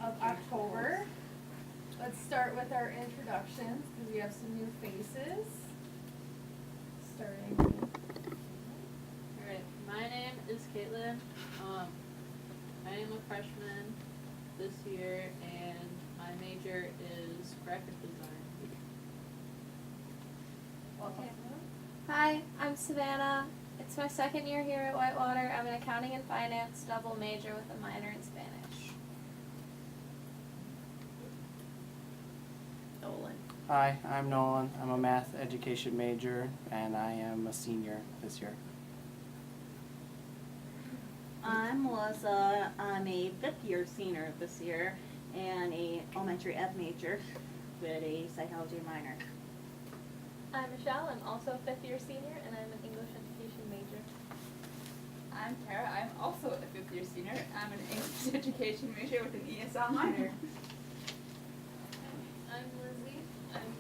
of October. Let's start with our introductions because we have some new faces. Starting with Alright, my name is Caitlin. I am a freshman this year and my major is graphic design. welcome. Hi, I'm Savannah. It's my second year here at Whitewater. I'm an accounting and finance double major with a minor in Spanish. Nolan. Hi, I'm Nolan. I'm a math education major and I am a senior this year. I'm Melissa. I'm a fifth-year senior this year and a elementary ed major with a psychology minor. I'm Michelle. I'm also a fifth-year senior, and I'm an English education major. I'm Tara. I'm also a fifth-year senior. I'm an English education major with an ESL minor. I'm Lizzie. I'm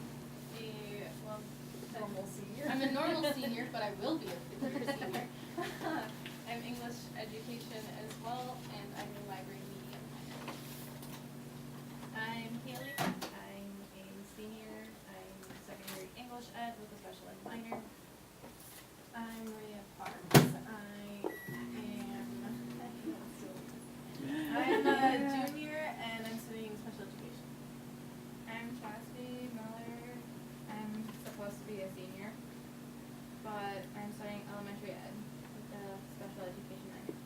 Normal senior. I'm a normal senior, but I will be a fifth-year senior. I'm English education as well, and I'm a library medium minor. I'm Haley. I'm a senior. I'm secondary English ed with a special ed minor. I'm Maria Parks. I'm a junior and I'm studying special education. I'm Chastity Miller. I'm supposed to be a senior, but I'm studying elementary ed with a special education minor.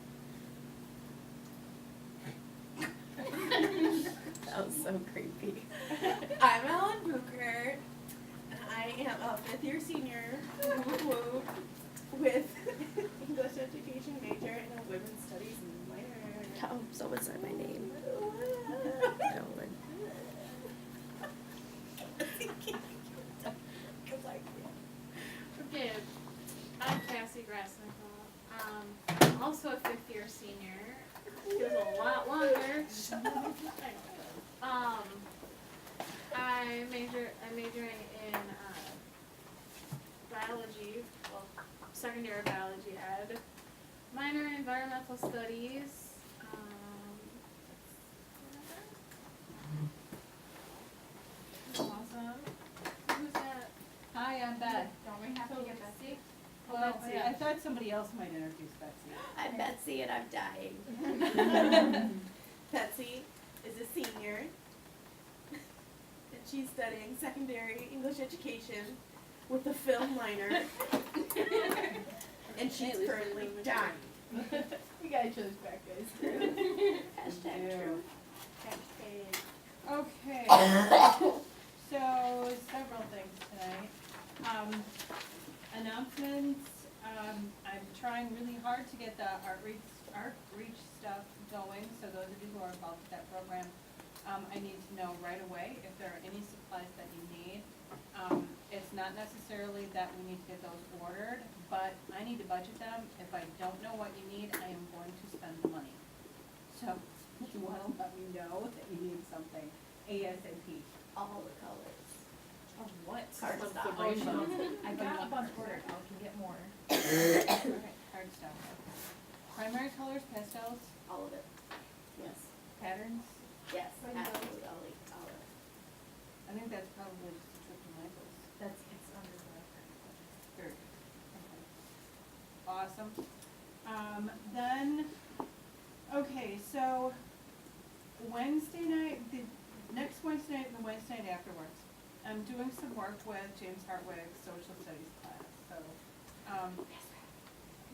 That was so creepy. I'm Ellen Booker, and I am a fifth-year senior with English education major and a women's studies minor. Oh, someone said my name. Nolan. Okay, I'm Cassie Grassnickle. I'm also a fifth-year senior. Feels a lot longer. I'm majoring in biology, well, second year of biology ed. Minor in environmental studies. Awesome. Who's that? Hi, I'm Beth. Don't we have to get Betsy? Well, Betsy. I thought somebody else might introduce Betsy. I'm Betsy, and I'm dying. Betsy is a senior, and she's studying secondary English education with a film minor, and she's currently dying. We got each other's back, guys. Hashtag true. Okay. So several things tonight. Announcements. I'm trying really hard to get the art reach stuff going. So those of you who are involved with that program, I need to know right away if there are any supplies that you need. It's not necessarily that we need to get those ordered, but I need to budget them. If I don't know what you need, I am going to spend the money. So you want to let me know that you need something ASAP. All the colors. Of what? Cardstock. I got a bunch ordered. I can get more. Okay, cardstock. Primary colors, pastels, All of it. Yes. patterns. Yes, absolutely, all of it. I think that's probably just a trip to Michael's. It's under the Very good. Okay. Awesome. Then, okay, so Wednesday night, the next Wednesday night and the Wednesday night afterwards, I'm doing some work with James Hartwig's social studies class. So,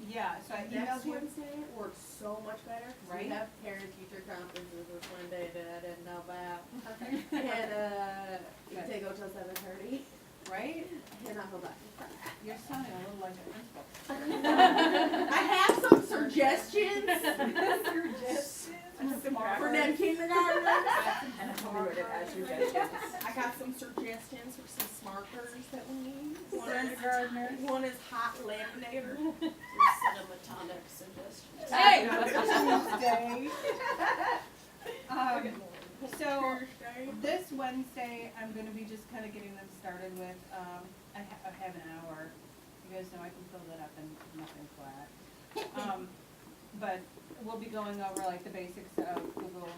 yeah, so I emailed Next you. Wednesday works so much better, 'cause Right? we have parent-teacher conferences this Monday that I didn't know about. Okay. And, Good. they go till 7:30, Right? and I hold back. You're sounding a little like a principal. I have some suggestions for them kindergartners. And I wrote it as suggestions. I got some suggestions for some smarters that we need. Kindergartners. One is hot laminator. cinematonic suggestions. Hey! Tuesday. So, this Wednesday, I'm gonna be just kinda getting them started with, I have an hour. You guys know I can fill that up in nothing flat. but we'll be going over like the basics of Google,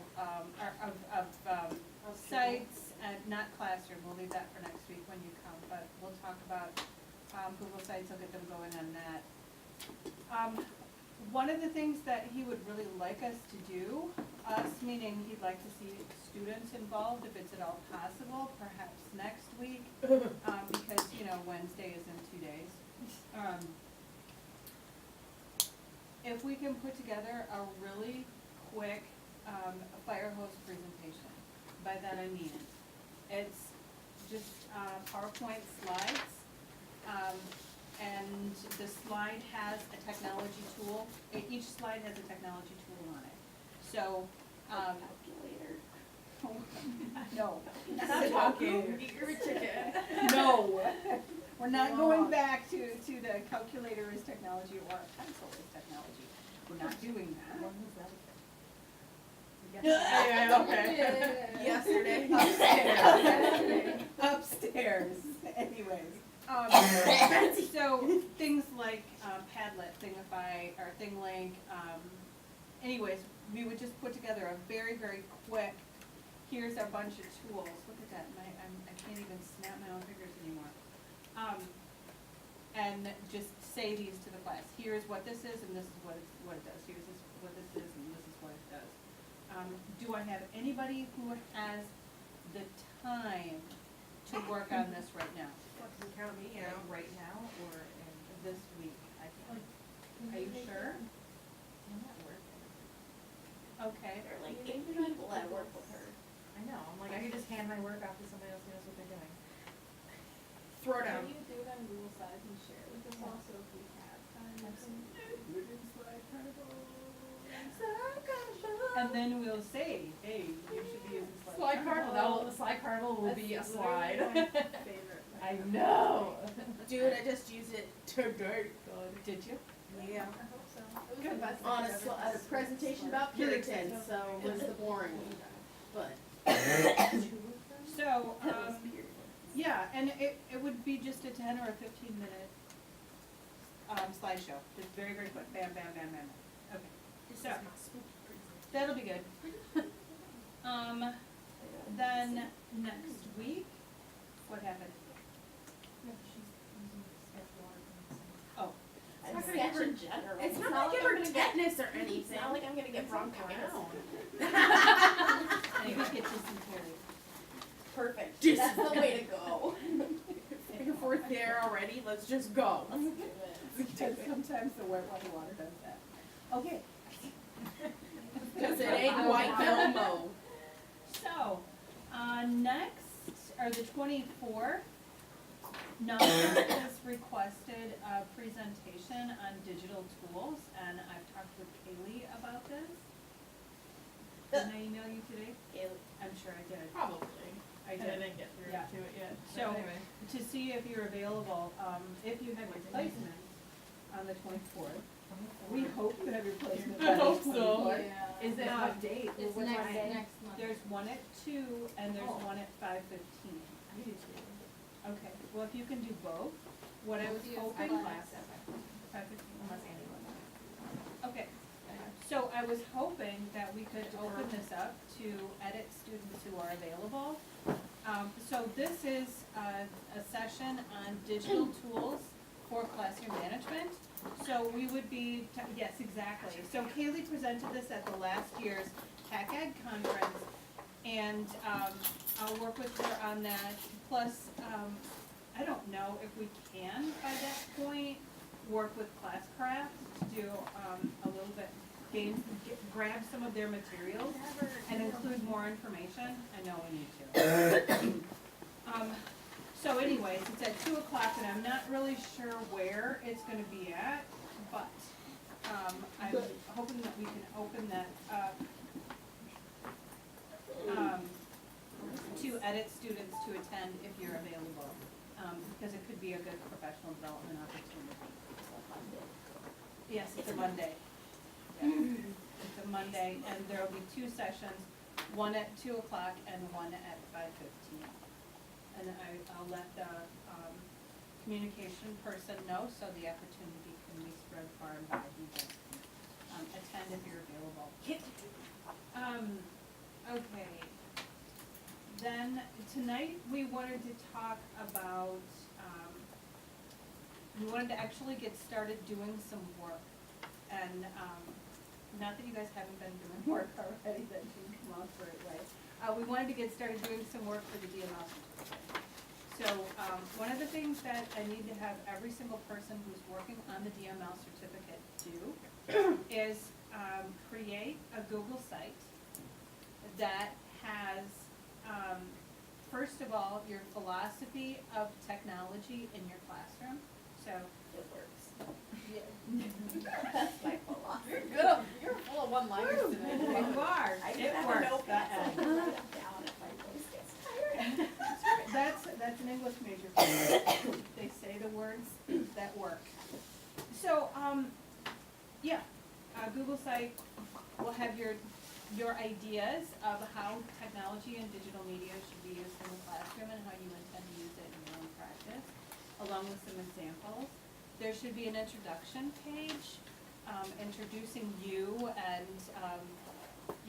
sites, and not Classroom, we'll leave that for next week when you come, but we'll talk about, Google Sites, I'll get them going on that. One of the things that he would really like us to do, us meaning he'd like to see students involved, if it's at all possible, perhaps next week, because, you know, Wednesday is in 2 days. If we can put together a really quick, fire hose presentation, by that I mean it's just, PowerPoint slides, and the slide has a technology tool, each slide has a technology tool on it. So, Calculator. no. Not talking. Eat your chicken. No, we're not going back to the calculator is technology or a pencil is technology. We're not doing that. Yeah, okay. Yesterday. Upstairs, anyways. So, things like, Padlet, Thingify, or ThingLink, anyways, we would just put together a very, very quick, here's a bunch of tools, look at that, I can't even snap my own fingers anymore. And just say these to the class, here's what this is, and this is what it does, here's what this is, and this is what it does. Do I have anybody who has the time to work on this right now? Fucking count me out. Right now, or in this week? I can't. Are you sure? I'm not working. Okay. There are like 8 people that work with her. I know, I'm like, I could just hand my work off to somebody else who knows what they're doing. Throw down. Can you do it on Google Slides and share it with us also if we have time? And then we'll say, hey, you should be using Slide Carnival, Carnival. the Slide Carnival will be a That's slide. literally my favorite. I know. Dude, I just used it today. Did you? Yeah. I hope so. It was the best. On thing I've ever a done. presentation about Puritans, so it was the boring one. But. So, That was weird. yeah, and it would be just a 10 or a 15-minute, slideshow, just very, very quick, bam, bam, bam, bam. Okay, so, that'll be good. Then next week, what happened? Oh, I'm not gonna sketch give her- in general. It's not like give her tetanus or anything. It's not like I'm gonna get bronchitis. and you get dysentery. Perfect. Just- That's the way to go. If we're there already, let's just go. Let's do it. Because sometimes the white water does that. Okay. Cause it ain't white no mo. So, next, or the 24th, Nelson has requested a presentation on digital tools, and I've talked with Kaylee about this. Didn't I email you today? I'm sure I did. Probably. I I did. didn't get through Yeah. to it yet. So, But anyway. to see if you're available, if you have replacements on the 24th, we hope to have replacements on I the hope so. 24th. Yeah. Is it what date? It's What next, time? next month. There's one at 2 and there's one at 5:15. I do too. Okay, well, if you can do both, what I was We'll do hoping. class at 5:15. Unless Andy wants. Okay, so I was hoping that we could open this up to EdIT students who are available. So this is a session on digital tools for classroom management. So we would be, yes, exactly. So Kaylee presented this at the last year's TAC Ed conference, and I'll work with her on that. Plus, I don't know if we can, by that point, work with Classcraft to do a little bit, grab some of their materials and include more information. I know we need to. So anyways, it's at 2 o'clock and I'm not really sure where it's gonna be at, but, I'm hoping that we can open that up, to EdIT students to attend if you're available, because it could be a good professional development opportunity. Yes, it's a Monday. Yeah. It's a Monday, and there will be 2 sessions, one at 2 o'clock and one at 5:15. And I'll let the, communication person know, so the opportunity can be spread far and wide, and just, attend if you're available. Okay. Then tonight we wanted to talk about, we wanted to actually get started doing some work. And, not that you guys haven't been doing work already, that you come out for it, right? We wanted to get started doing some work for the DML certificate. So, one of the things that I need to have every single person who's working on the DML certificate do is, create a Google site that has, first of all, your philosophy of technology in your classroom. So, It works. That's my philosophy. You're good. You're full of one-liners today. you are, I it have a works, notepad, that so I can write it down if my voice gets tired. That's an English major for you. They say the words that work. So, yeah, Google site will have your ideas of how technology and digital media should be used in the classroom and how you intend to use it in your own practice, along with some examples. There should be an introduction page, introducing you and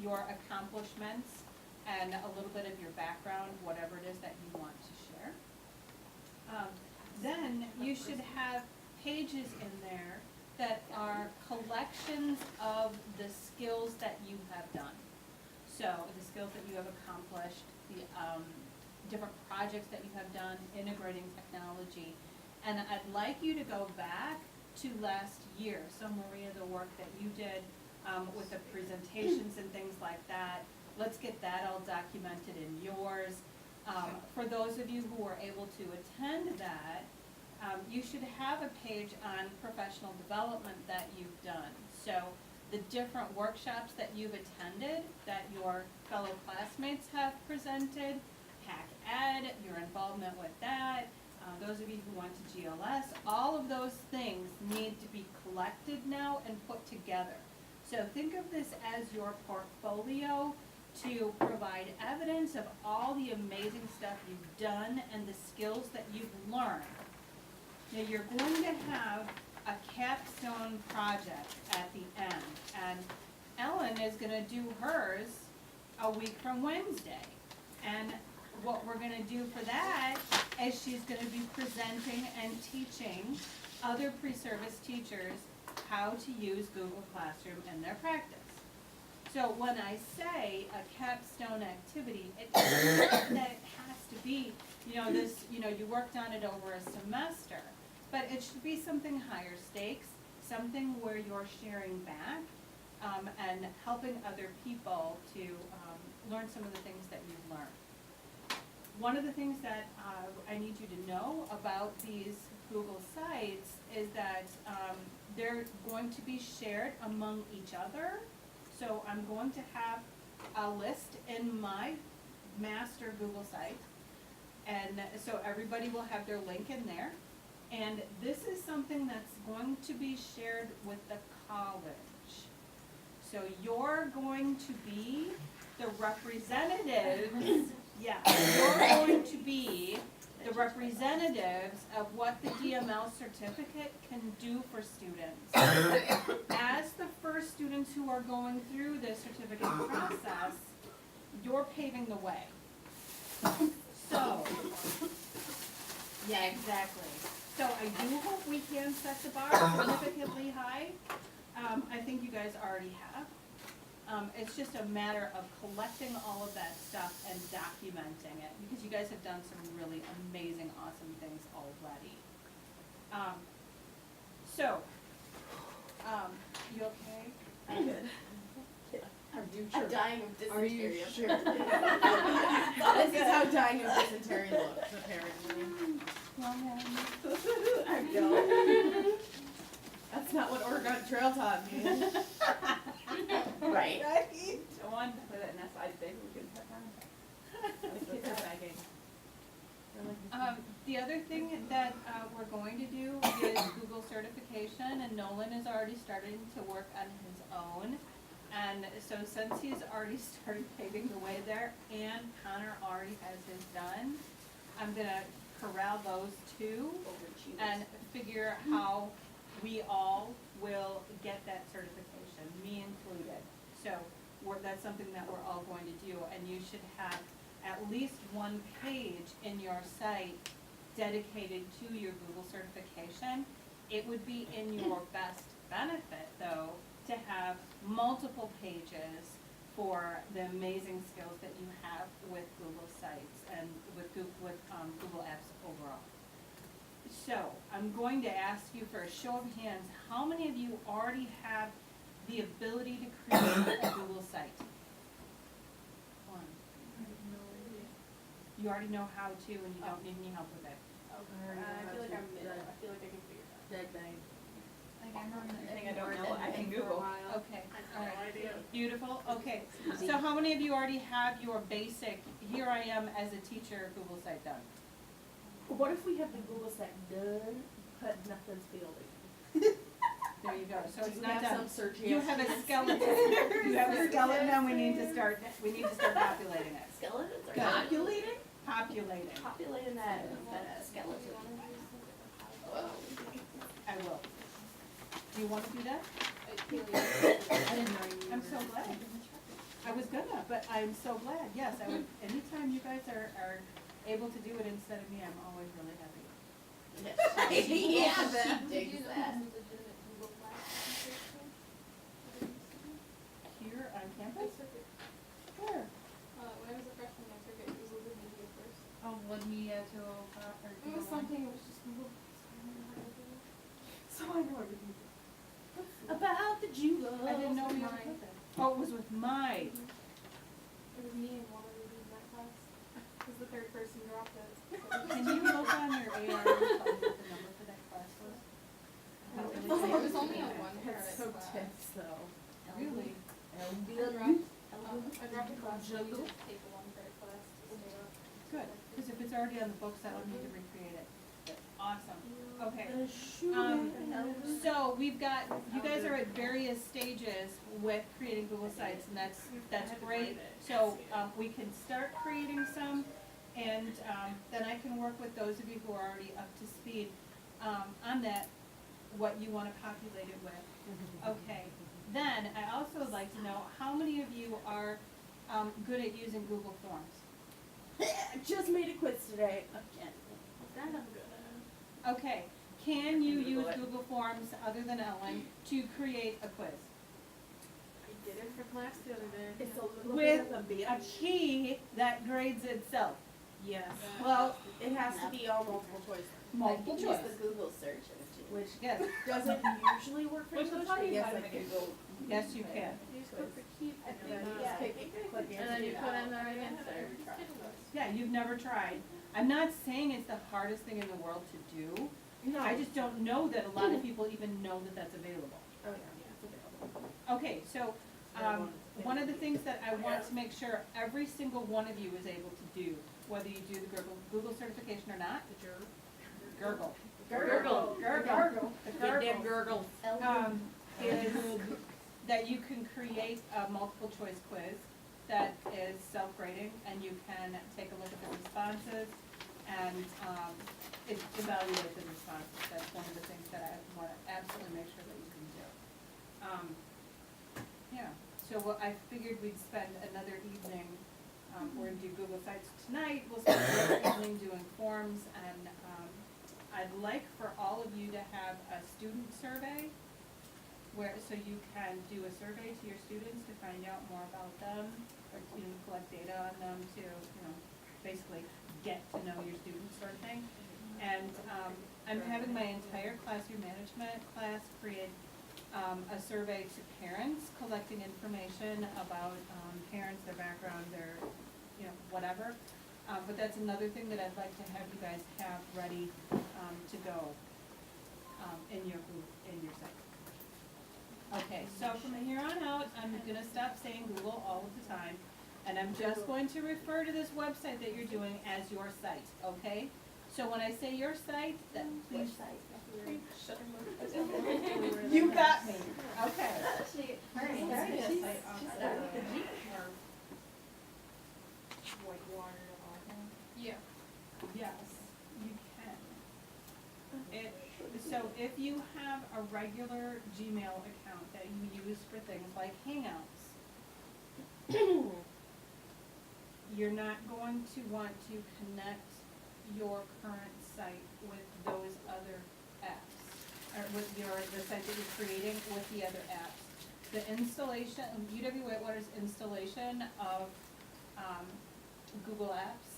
your accomplishments and a little bit of your background, whatever it is that you want to share. Then you should have pages in there that are collections of the skills that you have done. So the skills that you have accomplished, the different projects that you have done, integrating technology. And I'd like you to go back to last year. So Maria, the work that you did with the presentations and things like that, let's get that all documented in yours. For those of you who were able to attend that, you should have a page on professional development that you've done. So the different workshops that you've attended, that your fellow classmates have presented, Hack Ed, your involvement with that, those of you who went to GLS, all of those things need to be collected now and put together. So think of this as your portfolio to provide evidence of all the amazing stuff you've done and the skills that you've learned. Now you're going to have a capstone project at the end, and Ellen is gonna do hers a week from Wednesday. And what we're gonna do for that is she's gonna be presenting and teaching other pre-service teachers how to use Google Classroom in their practice. So when I say a capstone activity, it doesn't mean that it has to be, this, you worked on it over a semester. But it should be something higher stakes, something where you're sharing back and helping other people to learn some of the things that you've learned. One of the things that I need you to know about these Google sites is that they're going to be shared among each other. So I'm going to have a list in my master Google site, and so everybody will have their link in there. And this is something that's going to be shared with the college. So you're going to be the representatives, you're going to be the representatives of what the DML certificate can do for students. As the first students who are going through the certificate process, you're paving the way. So, yeah, exactly. So I do hope we can set the bar significantly high. I think you guys already have. It's just a matter of collecting all of that stuff and documenting it, because you guys have done some really amazing, awesome things already. You okay? I'm good. Are you I'm dying of dysentery. Are you up sure? here. This is how dying of dysentery looks, apparently. I know. That's not what Oregon Trail taught me. Right. Don't want to put it in a side thing we can put on. The kids are begging. The other thing that we're going to do is Google certification, and Nolan is already starting to work on his own. And so since he's already started paving the way there, and Connor already has his done, I'm gonna corral those two and figure how we all will get that certification. education, me included. So that's something that we're all going to do, and you should have at least one page in your site dedicated to your Google certification. It would be in your best benefit, though, to have multiple pages for the amazing skills that you have with Google Sites and with Google Apps overall. So, I'm going to ask you for a show of hands, how many of you already have the ability to create a Google site? One. You already know how to and you don't need any help with it. I feel like I'm middle. I feel like I can figure it out. Like I'm on the. I think I don't know, I can Google. Okay, all right. Beautiful, okay. So how many of you already have your basic, here I am as a teacher, Google site done? What if we have the Google site done, but nothing's building? There you go, so it's Do you not have done. some suggestions? You have a skeleton, you have a skeleton, and we need to start populating it. Skeletons are Good. populating? Populating, Populating that skeleton. I will. Do you wanna do that? I'm so glad. I was gonna, but I'm so glad, yes, I would, anytime you guys are able to do it instead of me, I'm always really happy. Yeah, Did you know that. this was legitimate Google Classroom? Here on campus? Sure. When I was a freshman, I took it, it was a little bit first. Oh, would media to, or. It was something, it was just Google. So I know everything. About the Jugo. I didn't know we were with it. Oh, it was with my, It was me and one other dude in that class. Because the third person dropped it. can you look on your AR and tell me what the number for that class was? It was only on one credit That's so class. tense though. Really? I dropped a class, so we just take a one credit class to stay up. Good, because if it's already on the books, I don't need to recreate it. Awesome, okay. So we've got, you guys are at various stages with creating Google Sites, and that's great. So, we can start creating some, and, then I can work with those of you who are already up to speed, on that, what you wanna populate it with. Okay, then, I also would like to know, how many of you are, good at using Google Forms? Just made a quiz today. Again. That I'm good at. Okay, can you use Google Forms, other than Ellen, to create a quiz? I did it for class the other day. It's a little With bit of a a bitch. key that grades itself. Yes. Well, It has to be all multiple choice. multiple choice. Google search engine. Which Yes, doesn't usually work for Which is English, funny, but yes, but I I can can go. yes, you can. You just click the keep and then you Yeah. just click, and then you put in the right answer. Yeah, you've never tried. I'm not saying it's the hardest thing in the world to do. No. I just don't know that a lot of people even know that that's available. Oh, yeah, it's available. Okay, so, one of the things that I want to make sure every single one of you is able to do, whether you do the Google certification or not, Gurgle. Gurgle. Gurgle. The gurgle. gurgle. Is that you can create a multiple choice quiz that is self-grading, and you can take a look at the responses and, evaluate the responses. That's one of the things that I want to absolutely make sure that you can do. Yeah, so I figured we'd spend another evening, we're gonna do Google Sites tonight, we'll spend another evening doing forms, and, I'd like for all of you to have a student survey so you can do a survey to your students to find out more about them, or, collect data on them to, basically get to know your students sort of thing. And, I'm having my entire classroom management class create, a survey to parents, collecting information about, parents, their background, their, whatever. But that's another thing that I'd like to have you guys have ready, to go, in your group, in your site. Okay, so from here on out, I'm gonna stop saying Google all of the time, and I'm just going to refer to this website that you're doing as your site, okay? So when I say your site, then please. You got me, okay. Yeah. Yes, you can. So if you have a regular Gmail account that you use for things like Hangouts, you're not going to want to connect your current site with those other apps, or with the site that you're creating with the other apps. The installation, UW Whitewater's installation of, Google Apps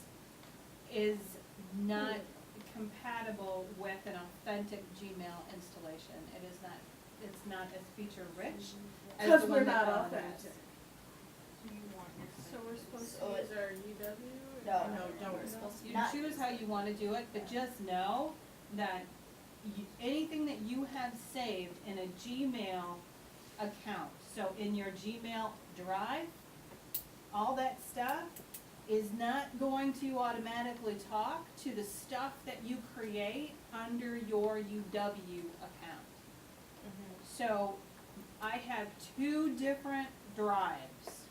is not compatible with an authentic Gmail installation. It is not, it's not as feature rich as Because the we're one that not Ellen authentic. has. So we're supposed So to use it- our UW? Or No, No, don't. we're supposed to You not choose use how it. you wanna do it, but just know that anything that you have saved in a Gmail account, so in your Gmail drive, all that stuff is not going to automatically talk to the stuff that you create under your UW account. So I have 2 different drives,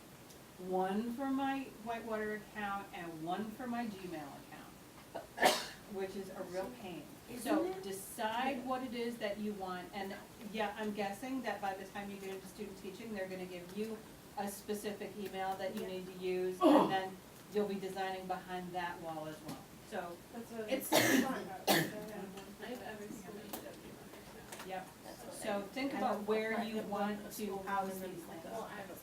one for my Whitewater account and one for my Gmail account, which is a real pain. So Isn't it? decide what it is that you want, and yeah, I'm guessing that by the time you get into student teaching, they're gonna give you a specific email that you need to use, and then you'll be designing behind that wall as well. So, That's what It's fun. I have every single UW. yep. That's what So think I about have where one you at want a to school house and then these like things. Well, I have a